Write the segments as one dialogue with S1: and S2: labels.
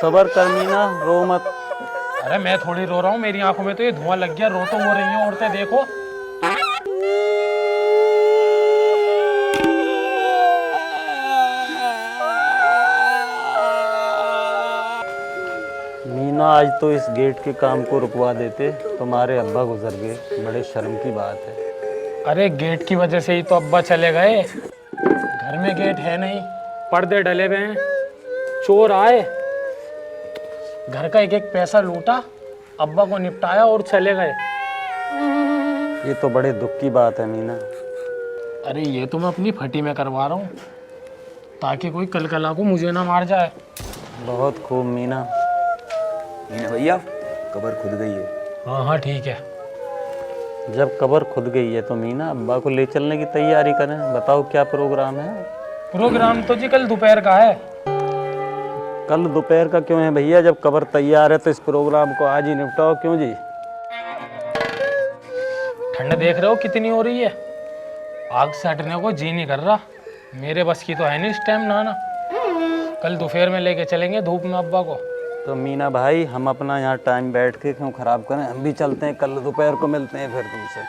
S1: सबर कर मीना, रो मत।
S2: अरे मैं थोड़ी रो रहा हूँ, मेरी आंखों में तो ये धुआं लग गया, रो तो हो रही हैं औरतें, देखो।
S1: मीना आज तो इस गेट के काम को रुकवा देते, तुम्हारे अब्बा गुजर गए, बड़े शर्म की बात है।
S2: अरे गेट की वजह से ही तो अब्बा चले गए, घर में गेट है नहीं, पर्दे डले हुए हैं, चोर आए, घर का एक एक पैसा लूटा, अब्बा को निपटाया और चले गए।
S1: ये तो बड़े दुख की बात है मीना।
S2: अरे ये तो मैं अपनी फटी में करवा रहा हूँ, ताकि कोई कल कला को मुझे ना मार जाए।
S1: बहुत खूब मीना।
S3: मीना भैया, कब्र खुद गई है।
S2: हाँ हाँ ठीक है।
S1: जब कब्र खुद गई है तो मीना अब्बा को ले चलने की तैयारी करें। बताओ क्या प्रोग्राम है?
S2: प्रोग्राम तो जी कल दोपहर का है।
S1: कल दोपहर का क्यों है भैया? जब कब्र तैयार है तो इस प्रोग्राम को आज ही निपटाओ। क्यों जी?
S2: ठंड देख रहे हो कितनी हो रही है, आग से हटने को जी नहीं कर रहा। मेरे बस की तो है नहीं इस टाइम नहाना। कल दोपहर में लेके चलेंगे धूप में अब्बा को।
S1: तो मीना भाई, हम अपना यहाँ टाइम बैठ के क्यों खराब करें, हम भी चलते हैं, कल दोपहर को मिलते हैं फिर तुमसे।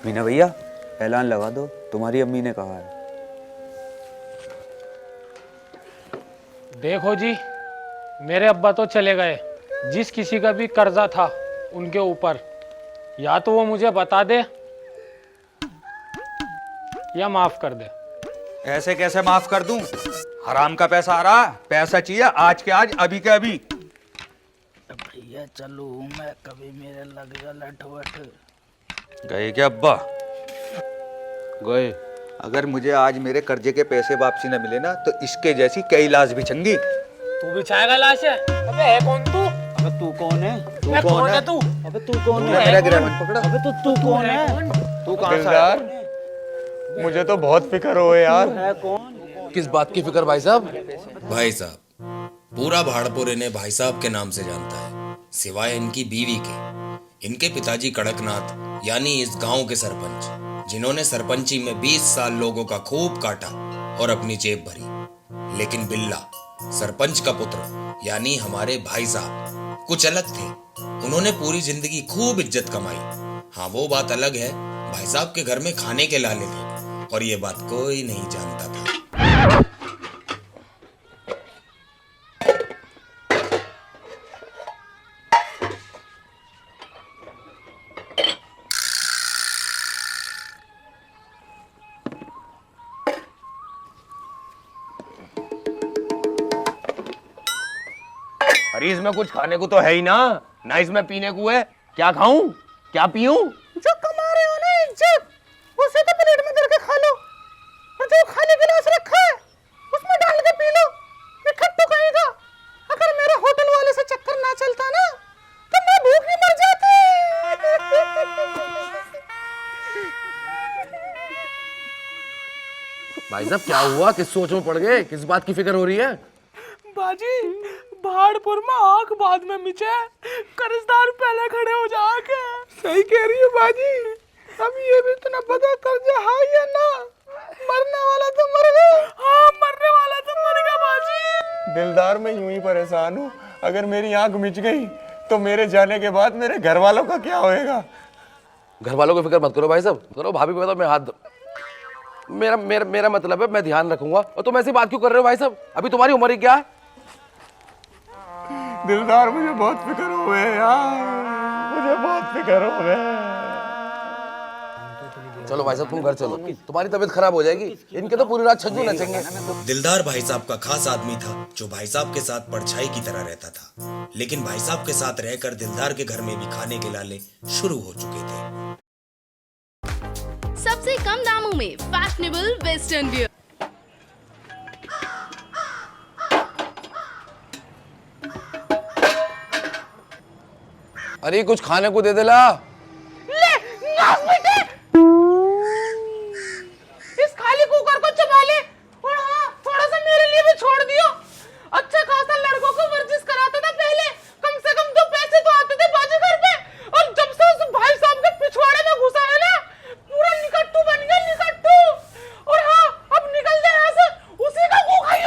S3: मीना भैया, ऐलान लगा दो, तुम्हारी अम्मी ने कहा है।
S2: देखो जी, मेरे अब्बा तो चले गए, जिस किसी का भी कर्जा था उनके ऊपर, या तो वो मुझे बता दे या माफ कर दे।
S3: ऐसे कैसे माफ कर दूं? हराम का पैसा आ रहा, पैसा चाहिए आज के आज, अभी के अभी।
S4: भैया चलो, मैं कभी मेरे लग जा लठवठ।
S3: गए क्या अब्बा?
S1: गए।
S3: अगर मुझे आज मेरे कर्जे के पैसे वापसी न मिले ना, तो इसके जैसी कई लाश बिछेंगी।
S2: तू बिछाएगा लाश है? अबे है कौन तू?
S4: अबे तू कौन है?
S3: तू कौन है?
S2: तू?
S4: अबे तू कौन
S3: तूने
S4: है?
S3: मेरा गिरहवन पकड़ा?
S4: अबे तू कौन है?
S3: तू कहाँ से आया?
S1: मुझे तो बहुत फिक्र हो यार।
S4: है कौन?
S5: किस बात की फिक्र भाई साहब?
S6: भाई साहब, पूरा भाड़पुर इन्हें भाई साहब के नाम से जानता है, सिवाय इनकी बीवी के। इनके पिताजी कड़कनाथ यानी इस गांव के सरपंच, जिन्होंने सरपंची में 20 साल लोगों का खूब काटा और अपनी जेब भरी। लेकिन बिल्ला, सरपंच का पुत्र यानी हमारे भाई साहब, कुछ अलग थे। उन्होंने पूरी जिंदगी खूब इज्जत कमाई। हाँ, वो बात अलग है, भाई साहब के घर में खाने के लाले थे और ये बात कोई नहीं जानता था।
S5: अरे इसमें कुछ खाने को तो है ही ना, ना इसमें पीने को है। क्या खाऊं, क्या पीऊं?
S4: जो कमा रहे हो ना इज्जत, उसे तो प्लेट में करके खा लो, और जो खाने के गिलास रखा है उसमें डाल के पी लो। निखट्टू कहेगा, अगर मेरे होटल वाले से चक्कर ना चलता ना तो मैं भूख ही मर जाती।
S5: भाई साहब क्या हुआ, किस सोच में पड़ गए, किस बात की फिक्र हो रही है?
S2: बाजी, भाड़पुर में आग बाद में मिचे, कर्जदार पहले खड़े हो जाके।
S4: सही कह रही है बाजी, अब ये भी तो ना पता कर्जा है या ना। मरने वाला तो मर गया।
S2: हाँ, मरने वाला तो मर गया बाजी।
S1: दिलदार, मैं यूं ही परेशान हूँ। अगर मेरी आंख मिच गई तो मेरे जाने के बाद मेरे घर वालों का क्या होएगा?
S5: घर वालों की फिक्र मत करो भाई साहब, करो भाभी पे तो मैं हाथ मेरा मतलब है मैं ध्यान रखूंगा। और तुम ऐसी बात क्यों कर रहे हो भाई साहब, अभी तुम्हारी उम्र ही क्या है?
S1: दिलदार, मुझे बहुत फिक्र हो गए यार, मुझे बहुत फिक्र हो गए।
S5: चलो भाई साहब तुम घर चलो, तुम्हारी तबीयत खराब हो जाएगी। इनके तो पूरी रात छज्जू नचेंगे।
S6: दिलदार भाई साहब का खास आदमी था, जो भाई साहब के साथ परछाई की तरह रहता था। लेकिन भाई साहब के साथ रहकर दिलदार के घर में भी खाने के लाले शुरू हो चुके थे।
S7: सबसे कम दामों में फैशनेबल वेस्टर्न वियर।
S5: अरे कुछ खाने को दे दे ला।
S4: ले नाक बेटे, इस खाली कुकर को चबा ले, और हाँ थोड़ा सा मेरे लिए भी छोड़ दियो। अच्छा खासा लड़कों को वर्जिश कराता था पहले, कम से कम 2 पैसे तो आते थे बाजी घर पे। और जब से उस भाई साहब के पिछवाड़े में घुसा है ना, पूरा निकट्टू बन गया, निकट्टू। और हाँ, अब निकल जाए यहाँ से, उसी का मुंह खाई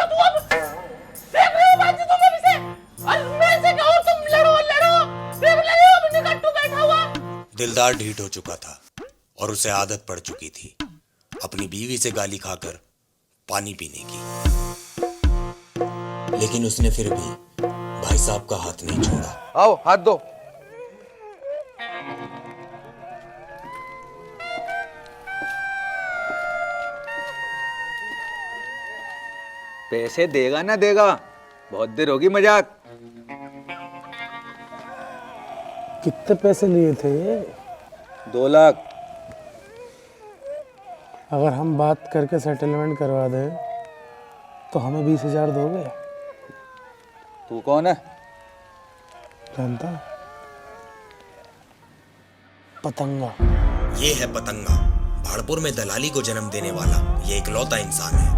S6: दिलदार ढीठ हो चुका था और उसे आदत पड़ चुकी थी अपनी बीवी से गाली खाकर पानी पीने की। लेकिन उसने फिर भी भाई साहब का हाथ नहीं छोड़ा।
S5: आओ हाथ दो।
S3: पैसे देगा ना देगा, बहुत देर होगी मजाक।
S2: कितने पैसे लिए थे ये?
S3: 2 लाख।
S2: अगर हम बात करके सेटलमेंट करवा दें तो हमें 20,000 दोगे?
S3: तू कौन है?
S2: जानता? पतंगा।
S6: ये है पतंगा, भाड़पुर में दलाली को जन्म देने वाला ये इकलौता इंसान है।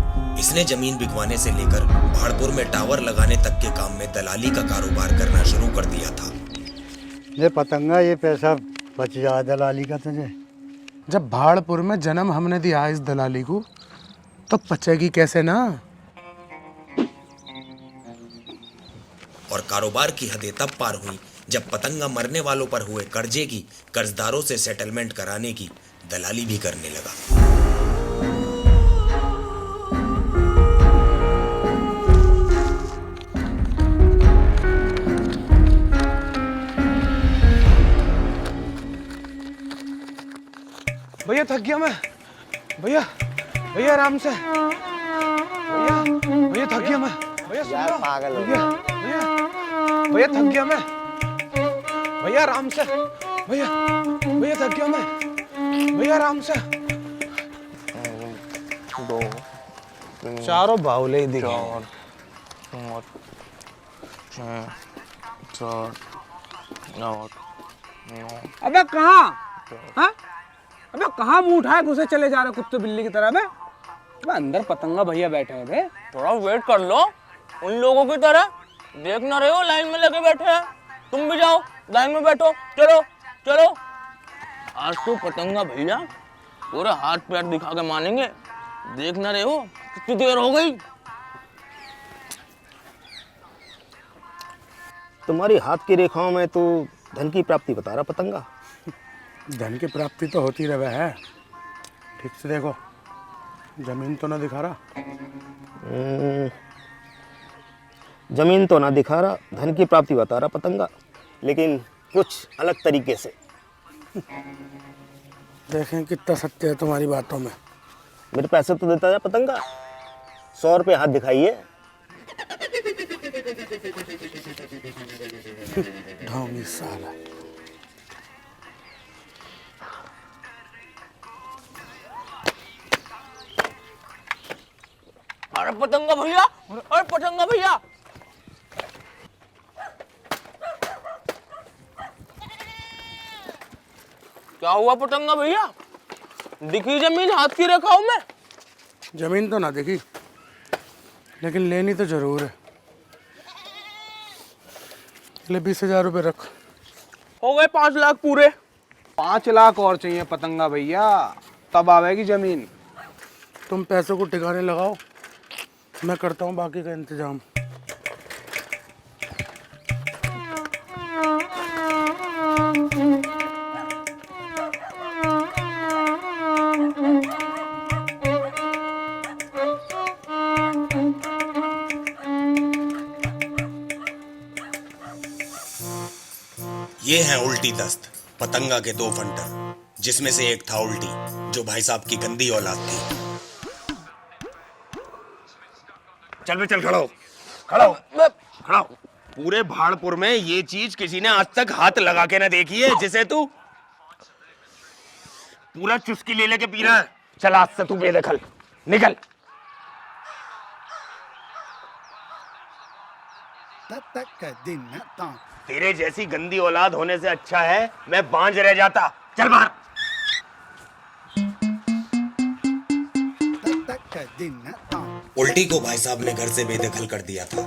S6: इसने जमीन बिकवाने से लेकर भाड़पुर में टावर लगाने तक के काम में दलाली का कारोबार करना शुरू कर दिया था।
S8: ये पतंगा, ये पैसा बच जा दलाली का तुझे।
S2: जब भाड़पुर में जन्म हमने दिया इस दलाली को तो पचेगी कैसे ना।
S6: और कारोबार की हदें तब पार हुई जब पतंगा मरने वालों पर हुए कर्जे की कर्जदारों से सेटलमेंट कराने की दलाली भी करने लगा।
S2: भैया थक गया मैं। भैया भैया आराम से। भैया भैया थक गया मैं। भैया सुन लो।
S8: पागल हो
S2: भैया भैया भैया थक गया मैं। भैया आराम से। भैया भैया थक गया मैं। भैया आराम से।
S8: 2
S2: चारों बावले ही दिखे।
S8: 4
S9: अबे कहाँ? हाँ? अबे कहाँ मुंह उठाए घुसे चले जा रहे कुत्ते बिल्ली की तरह? अबे अंदर पतंगा भैया बैठे हैं बे।
S10: थोड़ा वेट कर लो उन लोगों की तरह। देख ना रहे हो लाइन में लगे बैठे हैं? तुम भी जाओ लाइन में बैठो। चलो चलो। आज तो पतंगा भैया पूरे हाथ पैर दिखा के मानेंगे। देख ना रहे हो कितनी देर हो गई?
S11: तुम्हारी हाथ की रेखाओं में तो धन की प्राप्ति बता रहा पतंगा।
S2: धन की प्राप्ति तो होती रहे है। ठीक से देखो, जमीन तो ना दिखा रहा।
S11: जमीन तो ना दिखा रहा, धन की प्राप्ति बता रहा पतंगा, लेकिन कुछ अलग तरीके से।
S2: देखें कितना सत्य है तुम्हारी बातों में।
S11: मेरे पैसे तो देता है पतंगा। 100 रुपये हाथ दिखाइए।
S2: ढोंगी साला।
S10: अरे पतंगा भैया, अरे पतंगा भैया। क्या हुआ पतंगा भैया? दिखी जमीन हाथ की रेखाओं में?
S2: जमीन तो ना दिखी, लेकिन लेनी तो जरूर है। ले 20,000 रुपये रख।
S9: हो गए 5 लाख पूरे। 5 लाख और चाहिए पतंगा भैया, तब आवेगी जमीन।
S2: तुम पैसों को ठिकाने लगाओ, मैं करता हूँ बाकी का इंतजाम।
S6: ये हैं उल्टी दस्त, पतंगा के 2 फंटर, जिसमें से एक था उल्टी, जो भाई साहब की गंदी औलाद थी।
S5: चल बे चल, खड़ा हो खड़ा हो खड़ा हो। पूरे भाड़पुर में ये चीज किसी ने आज तक हाथ लगा के ना देखी है, जिसे तू पूरा चुस्की ले लेके पी रहा है। चल आज से तू बेदखल निकल। तेरे जैसी गंदी औलाद होने से अच्छा है मैं बांझ रह जाता। चल बाहर।
S6: उल्टी को भाई साहब ने घर से बेदखल कर दिया था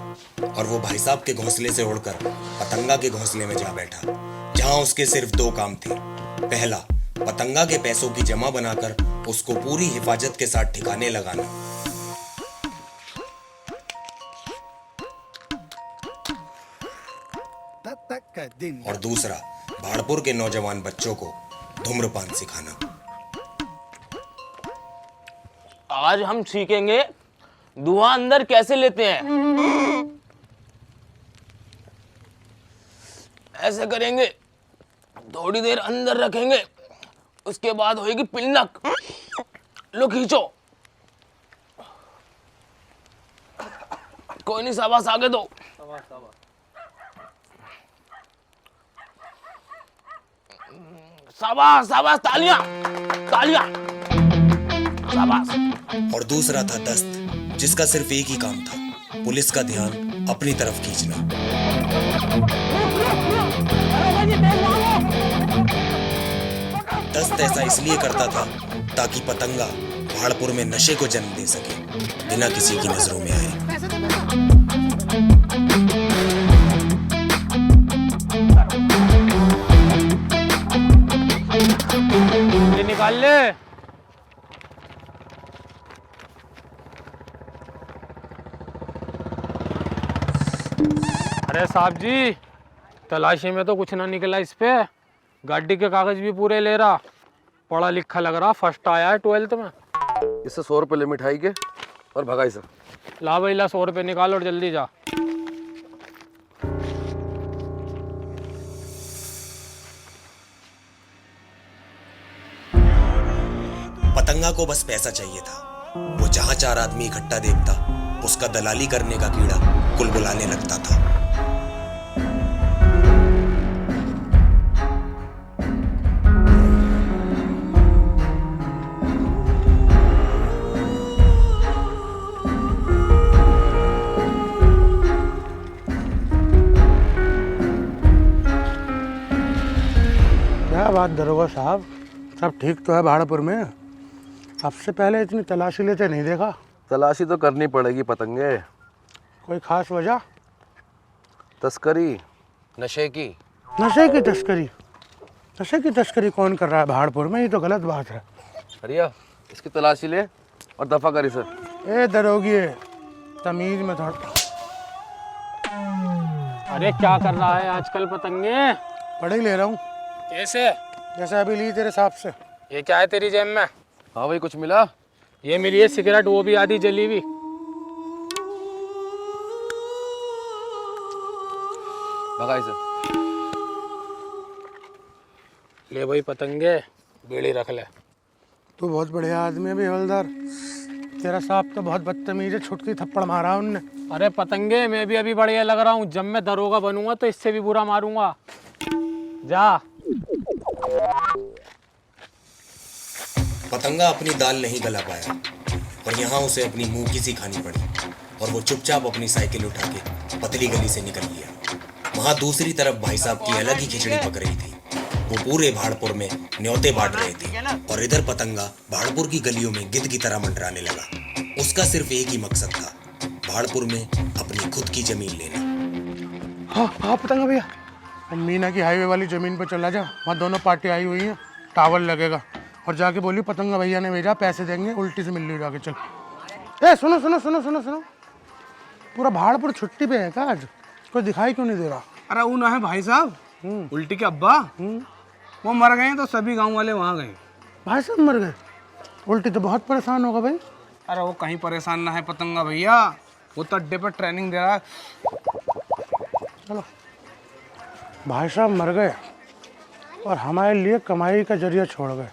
S6: और वो भाई साहब के घोंसले से उड़कर पतंगा के घोंसले में जा बैठा, जहां उसके सिर्फ 2 काम थे। पहला, पतंगा के पैसों की जमा बनाकर उसको पूरी हिफाजत के साथ ठिकाने लगाना, और दूसरा, भाड़पुर के नौजवान बच्चों को धूम्रपान सिखाना।
S10: आज हम सीखेंगे धुआं अंदर कैसे लेते हैं। ऐसे करेंगे, थोड़ी देर अंदर रखेंगे, उसके बाद होएगी पिल्लक। लो खींचो। कोई नहीं, शाबाश, आगे दो। शाबाश शाबाश, तालियां तालियां, शाबाश।
S6: और दूसरा था दस्त, जिसका सिर्फ एक ही काम था, पुलिस का ध्यान अपनी तरफ खींचना। दस्त ऐसा इसलिए करता था ताकि पतंगा भाड़पुर में नशे को जन्म दे सके, बिना किसी की नजरों में आए।
S2: ये निकाल ले। अरे साहब जी, तलाशी में तो कुछ ना निकला इस पे। गाड़ी के कागज भी पूरे ले रहा, पढ़ा लिखा लग रहा, फर्स्ट आया है 12th में।
S5: इससे 100 रुपये ले मिठाई के और भगाई सर।
S2: ला भाई ला, 100 रुपये निकाल और जल्दी जा।
S6: पतंगा को बस पैसा चाहिए था। वो जहां 4 आदमी इकट्ठा देखता, उसका दलाली करने का कीड़ा कुलबुलाने लगता था।
S4: क्या बात दरोगा साहब, सब ठीक तो है भाड़पुर में? आपसे पहले इतनी तलाशी लेते नहीं देखा।
S5: तलाशी तो करनी पड़ेगी पतंगे।
S4: कोई खास वजह?
S5: तस्करी, नशे की।
S4: नशे की तस्करी? नशे की तस्करी कौन कर रहा है भाड़पुर में? ये तो गलत बात है।
S5: हरिया, इसकी तलाशी ले और दफा करी सर।
S4: ए दरोगी, तमीज में थोड़ा।
S2: अरे क्या कर रहा है आजकल पतंगे?
S4: पढ़ ही ले रहा हूँ।
S2: कैसे?
S4: जैसे अभी ली तेरे हिसाब से।
S2: ये क्या है तेरी जेब में?
S5: हाँ भाई, कुछ मिला?
S2: ये मिली है सिगरेट, वो भी आधी जली हुई।
S5: भगाई सर।
S2: ले भाई पतंगे, बीड़ी रख ले।
S4: तू बहुत बढ़िया आदमी है भी हवलदार। तेरा साहब तो बहुत बदतमीज है, छुटकी थप्पड़ मारा उनने।
S2: अरे पतंगे, मैं भी अभी बढ़िया लग रहा हूँ। जब मैं दरोगा बनूंगा तो इससे भी बुरा मारूंगा। जा।
S6: पतंगा अपनी दाल नहीं गला पाया और यहाँ उसे अपनी मुंह की सी खानी पड़ी, और वो चुपचाप अपनी साइकिल उठा के पतली गली से निकल गया। वहां दूसरी तरफ भाई साहब की अलग ही खिचड़ी पक रही थी। वो पूरे भाड़पुर में न्योते बांट रहे थे, और इधर पतंगा भाड़पुर की गलियों में गिद्ध की तरह मंडराने लगा। उसका सिर्फ एक ही मकसद था, भाड़पुर में अपनी खुद की जमीन लेना।
S4: हाँ हाँ पतंगा भैया, मीना की हाईवे वाली जमीन पर चला जा। वहाँ दोनों पार्टी आई हुई हैं, टावर लगेगा। और जाके बोली पतंगा भैया ने भेजा, पैसे देंगे, उल्टी से मिल ली जाके। चल। ए सुनो सुनो सुनो सुनो सुनो, पूरा भाड़पुर छुट्टी पे है क्या आज? कोई दिखाई क्यों नहीं दे रहा?
S9: अरे वो ना है भाई साहब, उल्टी के अब्बा, वो मर गए तो सभी गांव वाले वहाँ गए।
S4: भाई साहब मर गए? उल्टी तो बहुत परेशान होगा भाई।
S9: अरे वो कहीं परेशान ना है पतंगा भैया, वो तो अड्डे पर ट्रेनिंग दे रहा है।
S4: चलो, भाई साहब मर गए और हमारे लिए कमाई का जरिया छोड़ गए।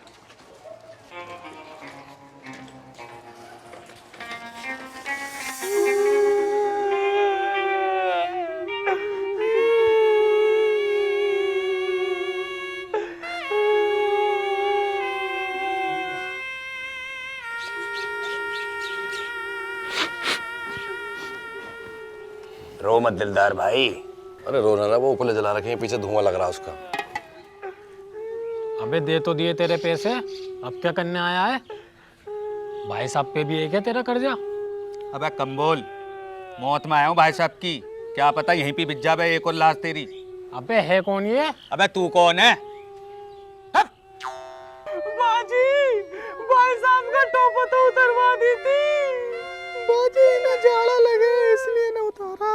S11: रो मत दिलदार भाई।
S5: अरे रोना ना, वो ऊपर जला रखे हैं, पीछे धुआं लग रहा है उसका।
S2: अबे दे तो दिए तेरे पैसे, अब क्या करने आया है? भाई साहब पे भी एक है तेरा कर्जा।
S3: अबे कम बोल, मौत में आया हूँ भाई साहब की, क्या पता यहीं पे बिक जाए एक और लाश तेरी।
S2: अबे है कौन ये?
S3: अबे तू कौन है?
S9: बाजी, भाई साहब का टोपा तो उतरवा दी थी। बाजी ना जाड़ा लगे इसलिए ना उतारा।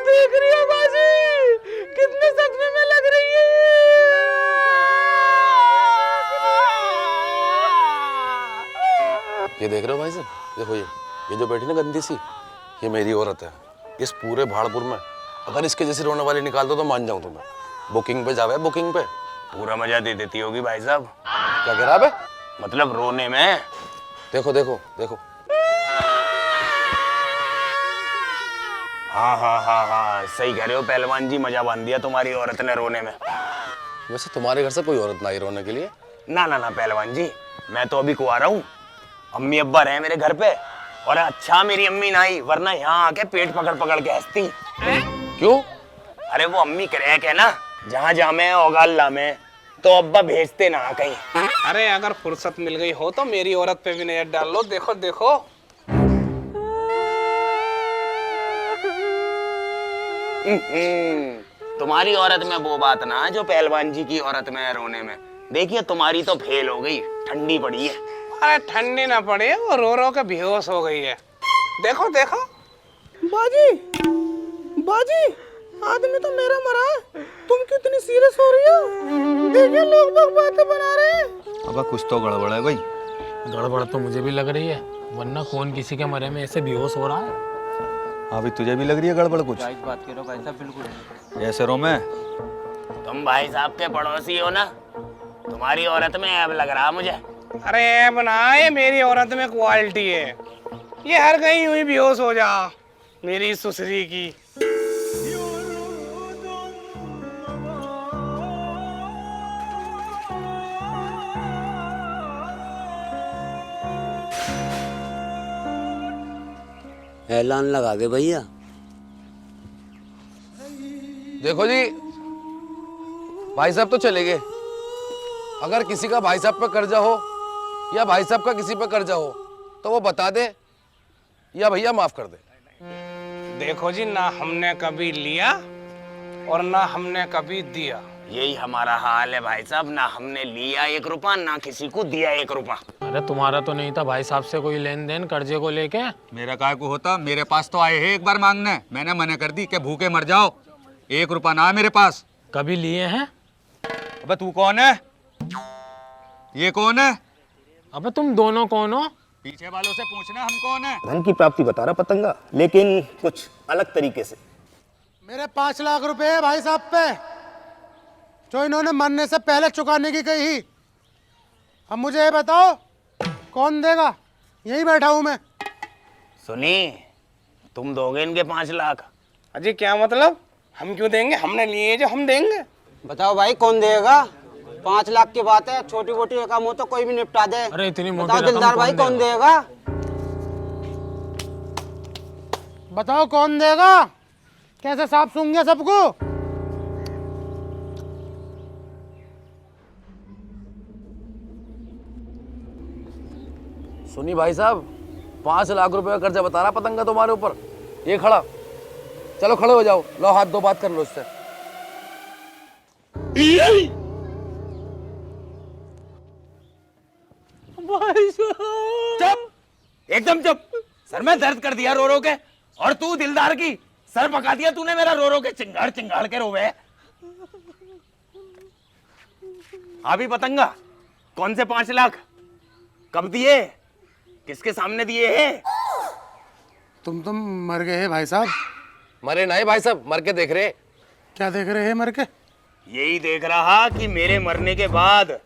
S9: दे
S5: देख रहे हो भाई साहब, देखो ये जो बैठी ना गंदी सी, ये मेरी औरत है। इस पूरे भाड़पुर में अगर इसके जैसी रोने वाली निकाल दो तो मान जाऊं तुम्हें। बुकिंग पे जावे, बुकिंग पे।
S6: पूरा मजा दे देती होगी भाई साहब।
S5: क्या कह रहा बे?
S6: मतलब रोने में।
S5: देखो देखो देखो।
S6: हाँ, सही कह रहे हो पहलवान जी, मजा बांध दिया तुम्हारी औरत ने रोने में।
S5: वैसे तुम्हारे घर से कोई औरत ना आई रोने के लिए?
S6: ना पहलवान जी, मैं तो अभी कुंवारा हूँ। अम्मी अब्बा रहे मेरे घर पे, और अच्छा मेरी अम्मी ना आई, वरना यहाँ आके पेट पकड़ पकड़ के हंसती।
S5: क्यों?
S6: अरे वो अम्मी करे क्या ना, जहाँ जा में औगाल ला में, तो अब्बा भेजते ना कहीं।
S9: अरे अगर फुर्सत मिल गई हो तो मेरी औरत पे भी नजर डाल लो। देखो देखो।
S6: तुम्हारी औरत में वो बात ना जो पहलवान जी की औरत में है रोने में। देखिए तुम्हारी तो फेल हो गई, ठंडी पड़ी है।
S9: अरे ठंडी ना पड़ी, वो रो रो के बेहोश हो गई है। देखो देखो। बाजी, बाजी, आदमी तो मेरा मरा है, तुम क्यों इतनी सीरियस हो रही हो? देखिए लोग बातें बना रहे हैं।
S3: अब कुछ तो गड़बड़ है भाई।
S2: गड़बड़ तो मुझे भी लग रही है, वरना कौन किसी के मरे में ऐसे बेहोश हो रहा है।
S3: हाँ भी तुझे भी लग रही है गड़बड़ कुछ?
S10: बात करो भाई साहब, बिल्कुल।
S3: ऐसे रो मैं।
S6: तुम भाई साहब के पड़ोसी हो ना, तुम्हारी औरत में ऐब लग रहा मुझे।
S9: अरे ऐब ना, ये मेरी औरत में क्वालिटी है। ये हर कहीं यूं ही बेहोश हो जा, मेरी सुसरी की।
S10: ऐलान लगा दे भैया।
S5: देखो जी, भाई साहब तो चले गए। अगर किसी का भाई साहब पे कर्जा हो या भाई साहब का किसी पे कर्जा हो तो वो बता दे या भैया माफ कर दे।
S9: देखो जी, ना हमने कभी लिया और ना हमने कभी दिया।
S6: यही हमारा हाल है भाई साहब, ना हमने लिया 1 रुपया, ना किसी को दिया 1 रुपया।
S2: अरे तुम्हारा तो नहीं था भाई साहब से कोई लेन देन कर्जे को लेके?
S3: मेरा काय को होता, मेरे पास तो आए हैं एक बार मांगने, मैंने मना कर दी कि भूखे मर जाओ। 1 रुपया ना है मेरे पास।
S2: कभी लिए हैं?
S3: अबे तू कौन है? ये कौन है?
S2: अबे तुम दोनों कौन हो?
S3: पीछे वालों से पूछना हम कौन है।
S11: धन की प्राप्ति बता रहा पतंगा, लेकिन कुछ अलग तरीके से।
S4: मेरे 5 लाख रुपए है भाई साहब पे, जो इन्होंने मरने से पहले चुकाने की कही। अब मुझे ये बताओ कौन देगा? यहीं बैठा हूं मैं।
S6: सुनी, तुम दोगे इनके 5 लाख?
S9: अजी क्या मतलब? हम क्यों देंगे? हमने लिए जो हम देंगे।
S10: बताओ भाई कौन देगा? 5 लाख की बात है, छोटी मोटी रकम हो तो कोई भी निपटा दे।
S2: अरे इतनी मोटी
S10: बताओ
S2: रकम
S10: दिलदार भाई कौन देगा?
S4: बताओ कौन देगा? कैसे साफ सूंघे सबको?
S5: सुनी भाई साहब, 5 लाख रुपए का कर्जा बता रहा पतंगा तुम्हारे ऊपर। ये खड़ा, चलो खड़े हो जाओ, लो हाथ 2 बात कर लो इससे।
S6: चुप, एकदम चुप। सर में दर्द कर दिया रो रो के, और तू दिलदार की सर पका दिया तूने मेरा रो रो के। चिंगाड़ चिंगाड़ के रोवे। अभी पतंगा, कौन से 5 लाख? कब दिए? किसके सामने दिए हैं?
S4: तुम तो मर गए हैं भाई साहब।
S5: मरे नहीं भाई साहब, मर के देख रहे।
S4: क्या देख रहे हैं मर के?
S6: यही देख रहा कि मेरे मरने के बाद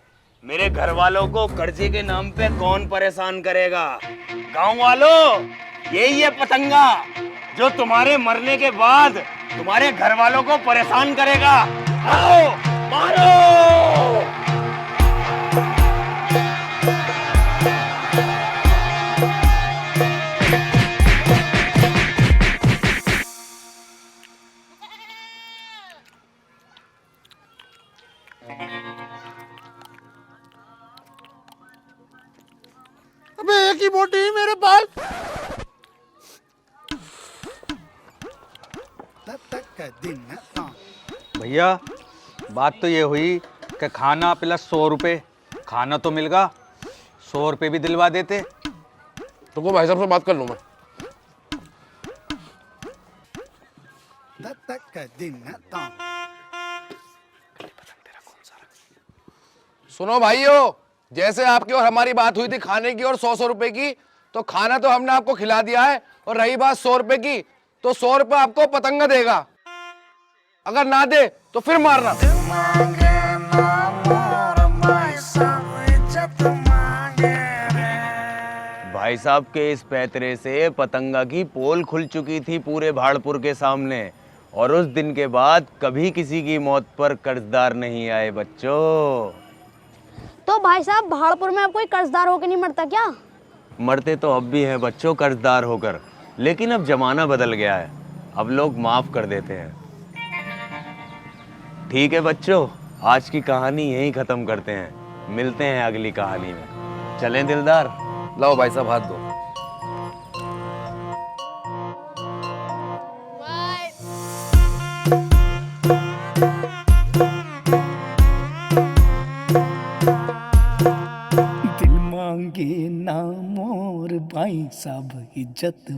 S6: मेरे घर वालों को कर्जे के नाम पे कौन परेशान करेगा। गांव वालों, यही है पतंगा जो तुम्हारे मरने के बाद तुम्हारे घर वालों को परेशान करेगा। आओ मारो।
S4: अबे एक ही बोटी है मेरे पास।
S3: भैया बात तो ये हुई कि खाना प्लस 100 रुपये। खाना तो मिल गया, 100 रुपये भी दिलवा देते।
S5: तुमको भाई साहब से बात कर लूं मैं। सुनो भाइयों, जैसे आपकी और हमारी बात हुई थी खाने की और 100 रुपए की, तो खाना तो हमने आपको खिला दिया है, और रही बात 100 रुपए की, तो 100 रुपए आपको पतंगा देगा। अगर ना दे तो फिर मारना।
S12: भाई साहब के इस पैतरे से पतंगा की पोल खुल चुकी थी पूरे भाड़पुर के सामने, और उस दिन के बाद कभी किसी की मौत पर कर्जदार नहीं आए बच्चों।
S13: तो भाई साहब भाड़पुर में अब कोई कर्जदार होकर नहीं मरता क्या?
S12: मरते तो अब भी हैं बच्चों कर्जदार होकर, लेकिन अब जमाना बदल गया है, अब लोग माफ कर देते हैं। ठीक है बच्चों, आज की कहानी यहीं खत्म करते हैं, मिलते हैं अगली कहानी में। चलें दिलदार?
S5: लाओ भाई साहब हाथ दो।
S4: दिल मांगे ना मोर भाई साहब इज्जत